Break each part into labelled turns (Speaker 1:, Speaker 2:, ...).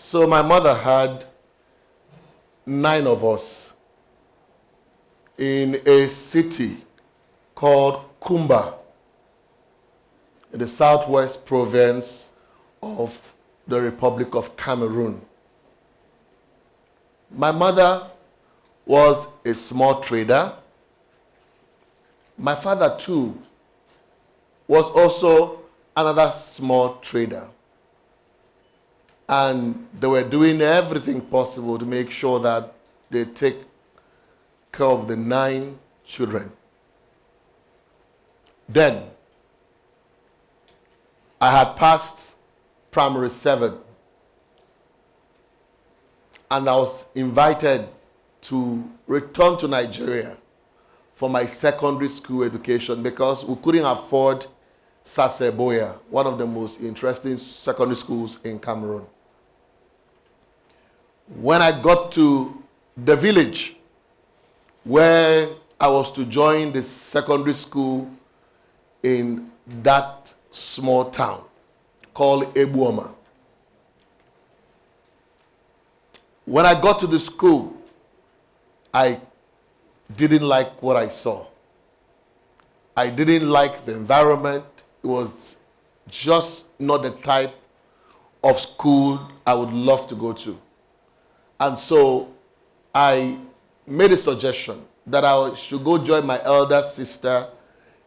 Speaker 1: So my mother had 9 of us in a city called Kumba in the southwest province of the Republic of Cameroon. My mother was a small trader. My father too was also another small trader. And they were doing everything possible to make sure that they take care of the 9 children. Then, I had passed primary 7, and I was invited to return to Nigeria for my secondary school education because we couldn't afford Saseboya, one of the most interesting secondary schools in Cameroon. When I got to the village where I was to join the secondary school in that small town called Ebuoma. When I got to the school, I didn't like what I saw. I didn't like the environment. It was just not the type of school I would love to go to. And so I made a suggestion that I should go join my elder sister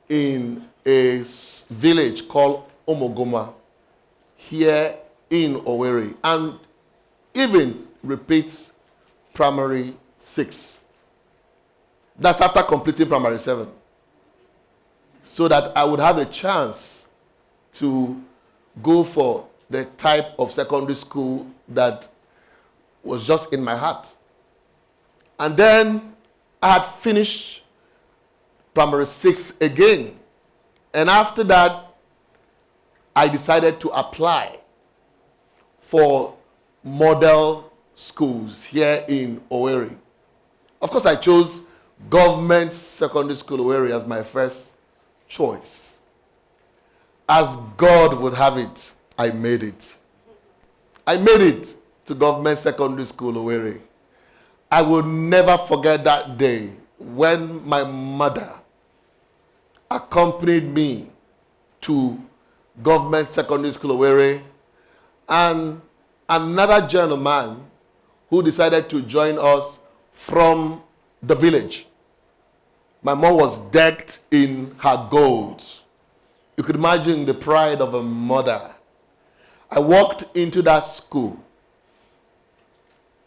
Speaker 1: in a village called Omogoma here in Owerri, and even repeat primary 6. That's after completing primary 7. So that I would have a chance to go for the type of secondary school that was just in my heart. And then I had finished primary 6 again. And after that, I decided to apply for model schools here in Owerri. Of course, I chose government secondary school Owerri as my first choice. As God would have it, I made it. I made it to government secondary school Owerri. I will never forget that day when my mother accompanied me to government secondary school Owerri, and another gentleman who decided to join us from the village. My mom was decked in her gold. You could imagine the pride of a mother. I walked into that school.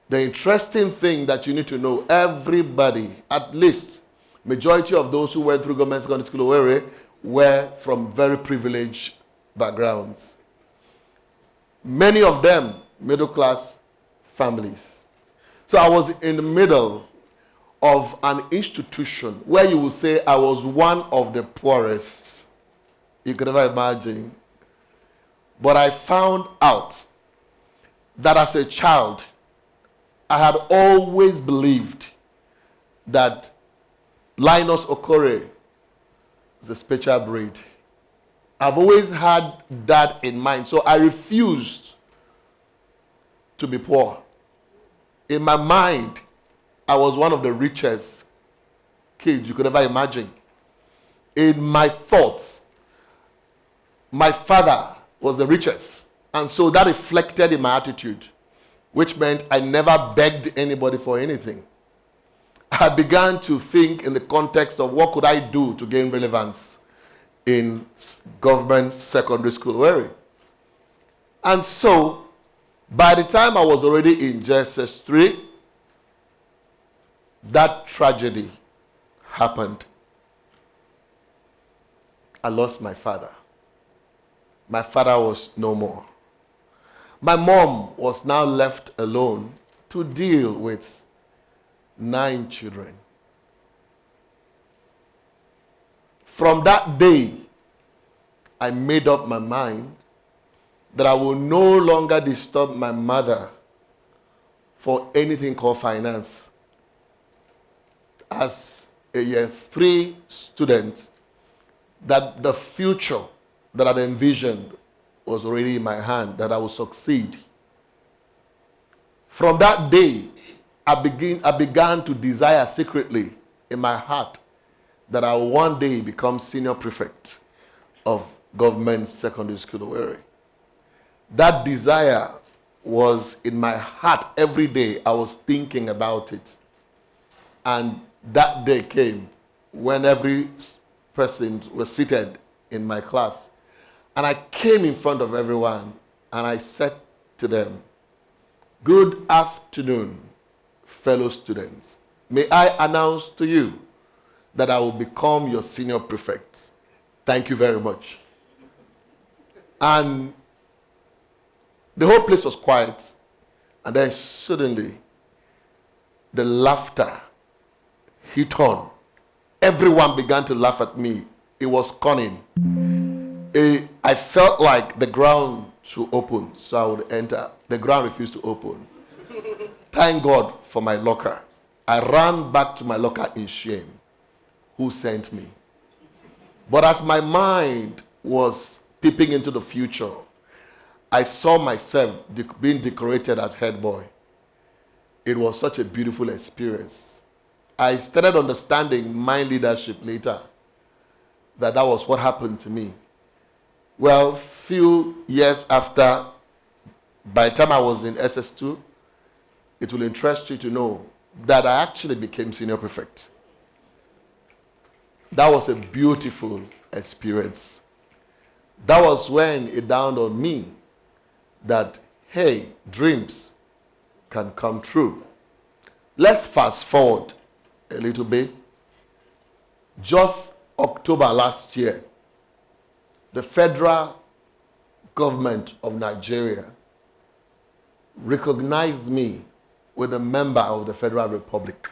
Speaker 1: The interesting thing that you need to know, everybody, at least majority of those who went through government secondary school Owerri were from very privileged backgrounds. Many of them middle class families. So I was in the middle of an institution where you would say I was one of the poorest. You could never imagine. But I found out that as a child, I had always believed that Linus Okorie is a special breed. I've always had that in mind. So I refused to be poor. In my mind, I was one of the richest kids you could ever imagine. In my thoughts, my father was the richest. And so that reflected in my attitude, which meant I never begged anybody for anything. I began to think in the context of what could I do to gain relevance in government secondary school Owerri. And so, by the time I was already in JSS 3, that tragedy happened. I lost my father. My father was no more. My mom was now left alone to deal with 9 children. From that day, I made up my mind that I will no longer disturb my mother for anything called finance. As a year 3 student, that the future that I envisioned was already in my hand, that I would succeed. From that day, I began to desire secretly in my heart that I will one day become senior prefect of government secondary school Owerri. That desire was in my heart every day. I was thinking about it. And that day came when every person was seated in my class. And I came in front of everyone and I said to them, "Good afternoon, fellow students. May I announce to you that I will become your senior prefect. Thank you very much." And the whole place was quiet. And then suddenly, the laughter hit on. Everyone began to laugh at me. It was cunning. I felt like the ground should open, so I would enter. The ground refused to open. Thank God for my locker. I ran back to my locker in shame. Who sent me? But as my mind was peeping into the future, I saw myself being decorated as head boy. It was such a beautiful experience. I started understanding mind leadership later, that was what happened to me. Well, few years after, by the time I was in SS2, it will interest you to know that I actually became senior prefect. That was a beautiful experience. That was when it dawned on me that, hey, dreams can come true. Let's fast forward a little bit. Just October last year, the federal government of Nigeria recognized me with a member of the Federal Republic.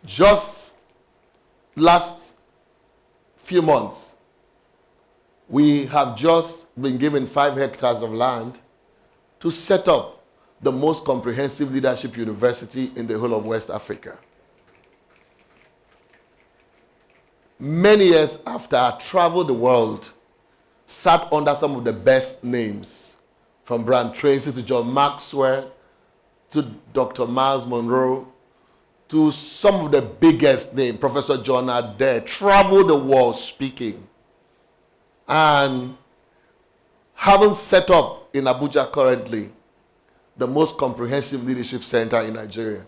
Speaker 1: Just last few months, we have just been given 5 hectares of land to set up the most comprehensive leadership university in the whole of West Africa. Many years after, I traveled the world, sat under some of the best names, from Brian Tracy to John Maxwell, to Dr. Miles Monroe, to some of the biggest names, Professor John Adair, traveled the world speaking. And having set up in Abuja currently the most comprehensive leadership center in Nigeria,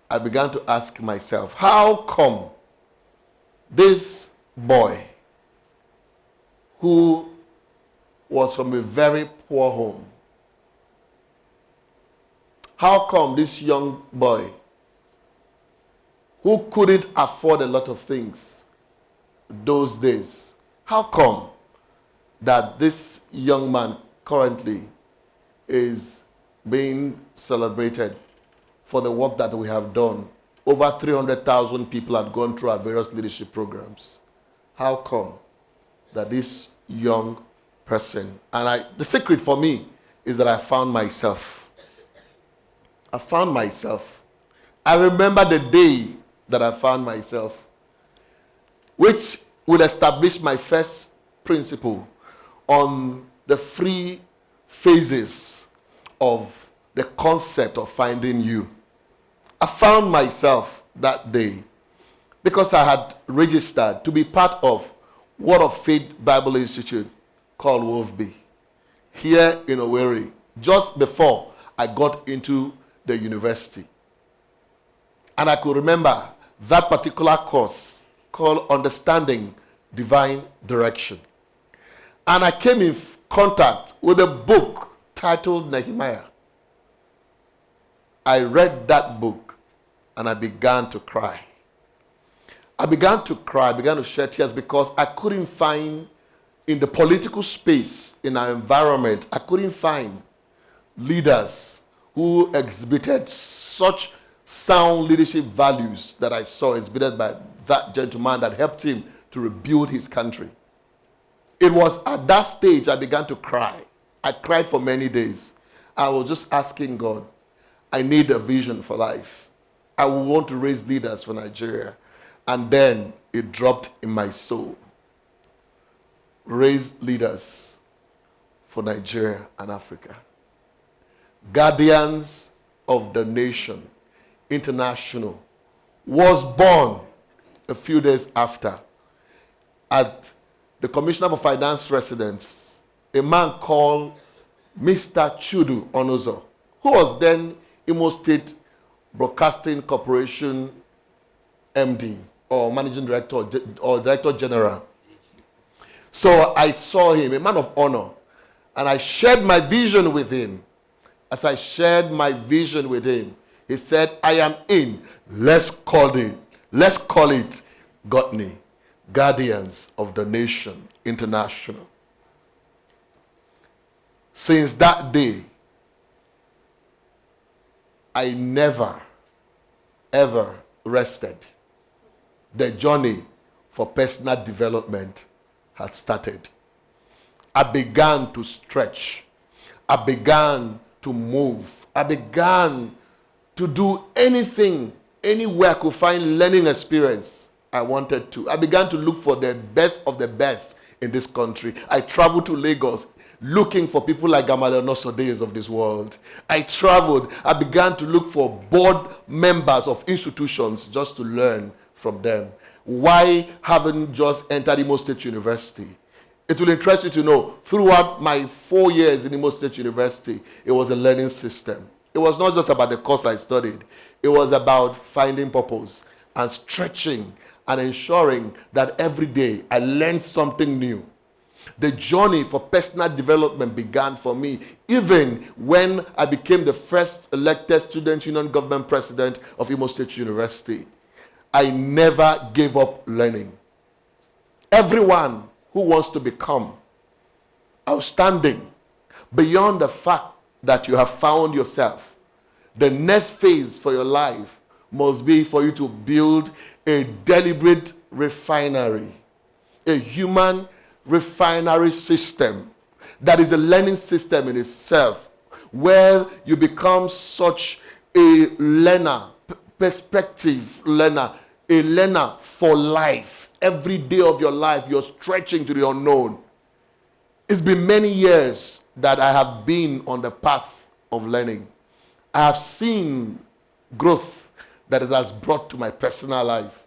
Speaker 1: I began to ask myself, how come this boy who was from a very poor home, how come this young boy who couldn't afford a lot of things those days, how come that this young man currently is being celebrated for the work that we have done? Over 300,000 people had gone through our various leadership programs. How come that this young person, and the secret for me is that I found myself. I found myself. I remember the day that I found myself, which will establish my first principle on the 3 phases of the concept of finding you. I found myself that day because I had registered to be part of Word of Faith Bible Institute called WOFB here in Owerri, just before I got into the university. And I could remember that particular course called Understanding Divine Direction. And I came in contact with a book titled Nehemiah. I read that book and I began to cry. I began to shed tears because I couldn't find in the political space, in our environment, I couldn't find leaders who exhibited such sound leadership values that I saw exhibited by that gentleman that helped him to rebuild his country. It was at that stage I began to cry. I cried for many days. I was just asking God, I need a vision for life. I want to raise leaders for Nigeria. And then it dropped in my soul. Raise leaders for Nigeria and Africa. Guardians of the Nation International was born a few days after at the Commissioner for Finance Residence, a man called Mr. Chudu Onozo, who was then Imo State Broadcasting Corporation MD or Managing Director or Director General. So I saw him, a man of honor, and I shared my vision with him. As I shared my vision with him, he said, I am in. Let's call it GOTNI, Guardians of the Nation International. Since that day, I never, ever rested. The journey for personal development had started. I began to stretch. I began to move. I began to do anything, anywhere I could find learning experience I wanted to. I began to look for the best of the best in this country. I traveled to Lagos looking for people like Gamaliel Nosodeyes of this world. I traveled. I began to look for board members of institutions just to learn from them. Why haven't just entered Imo State University? It will interest you to know, throughout my 4 years in Imo State University, it was a learning system. It was not just about the course I studied. It was about finding purpose and stretching and ensuring that every day I learned something new. The journey for personal development began for me even when I became the first elected Student Union Government President of Imo State University. I never gave up learning. Everyone who wants to become outstanding beyond the fact that you have found yourself, the next phase for your life must be for you to build a deliberate refinery, a human refinery system that is a learning system in itself, where you become such a learner, perspective learner, a learner for life. Every day of your life, you're stretching to the unknown. It's been many years that I have been on the path of learning. I have seen growth that it has brought to my personal life.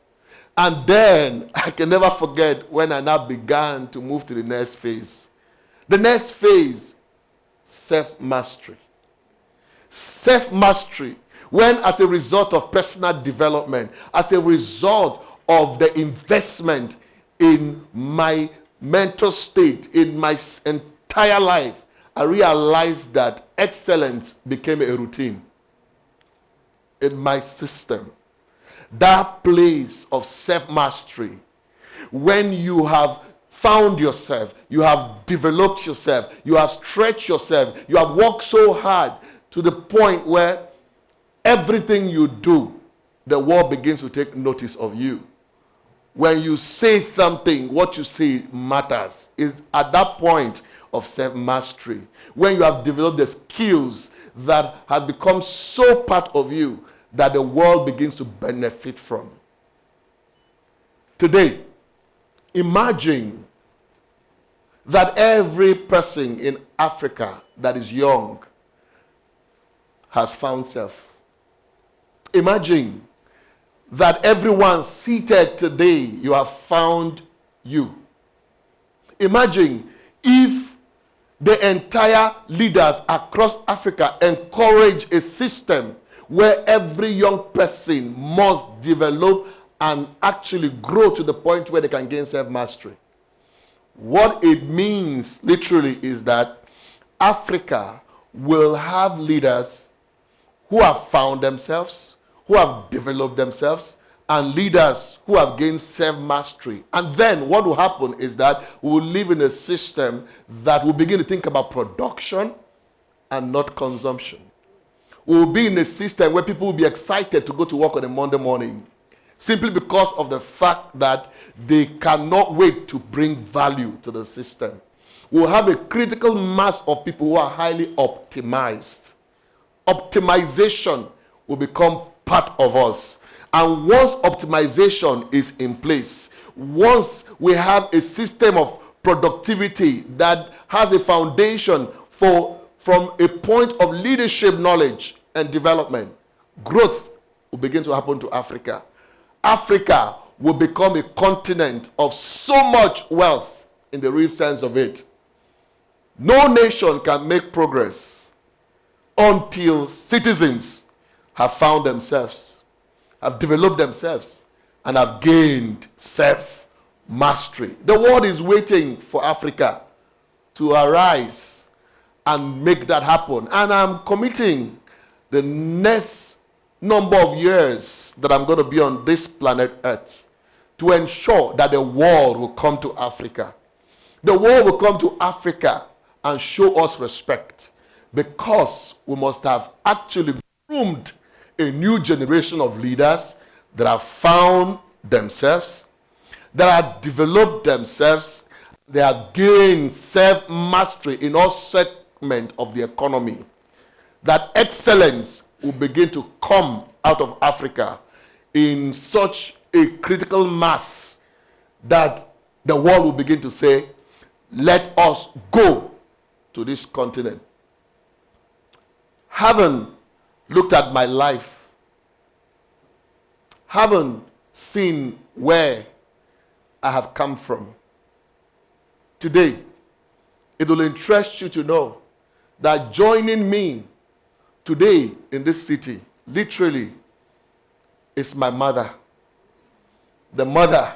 Speaker 1: And then I can never forget when I now began to move to the next phase. The next phase, self-mastery. Self-mastery, when as a result of personal development, as a result of the investment in my mental state, in my entire life, I realized that excellence became a routine in my system. That place of self-mastery, when you have found yourself, you have developed yourself, you have stretched yourself, you have worked so hard to the point where everything you do, the world begins to take notice of you. When you say something, what you say matters. It's at that point of self-mastery, when you have developed the skills that have become so part of you that the world begins to benefit from. Today, imagine that every person in Africa that is young has found self. Imagine that everyone seated today, you have found you. Imagine if the entire leaders across Africa encourage a system where every young person must develop and actually grow to the point where they can gain self-mastery. What it means literally is that Africa will have leaders who have found themselves, who have developed themselves, and leaders who have gained self-mastery. And then what will happen is that we will live in a system that will begin to think about production and not consumption. We will be in a system where people will be excited to go to work on a Monday morning simply because of the fact that they cannot wait to bring value to the system. We will have a critical mass of people who are highly optimized. Optimization will become part of us. And once optimization is in place, once we have a system of productivity, that has a foundation from a point of leadership knowledge and development, growth will begin to happen to Africa. Africa will become a continent of so much wealth in the real sense of it. No nation can make progress until citizens have found themselves, have developed themselves, and have gained self-mastery. The world is waiting for Africa to arise and make that happen. And I'm committing the next number of years that I'm going to be on this planet Earth to ensure that the world will come to Africa. The world will come to Africa and show us respect, because we must have actually groomed a new generation of leaders that have found themselves, that have developed themselves, they have gained self-mastery in all segments of the economy. That excellence will begin to come out of Africa in such a critical mass that the world will begin to say, let us go to this continent. Having looked at my life, having seen where I have come from, today, it will interest you to know that joining me today in this city, literally, is my mother. The mother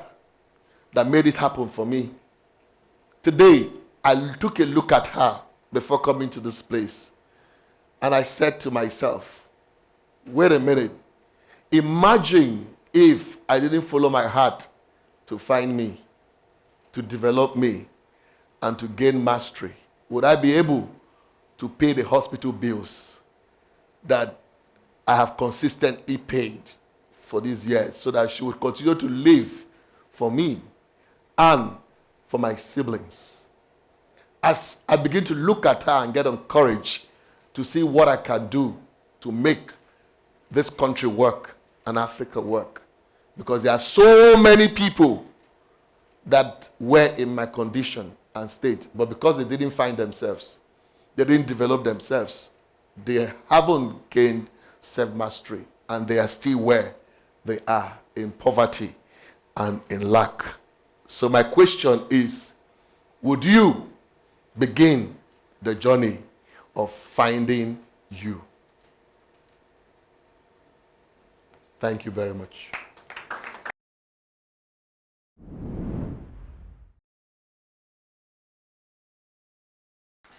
Speaker 1: that made it happen for me. Today, I took a look at her before coming to this place. And I said to myself, wait a minute. Imagine if I didn't follow my heart to find me, to develop me, and to gain mastery. Would I be able to pay the hospital bills that I have consistently paid for these years, so that she would continue to live for me and for my siblings? As I begin to look at her and get encouraged to see what I can do to make this country work and Africa work. Because there are so many people that were in my condition and state, but because they didn't find themselves, they didn't develop themselves, they haven't gained self-mastery, and they are still where they are, in poverty and in lack. So my question is, would you begin the journey of finding you? Thank you very much.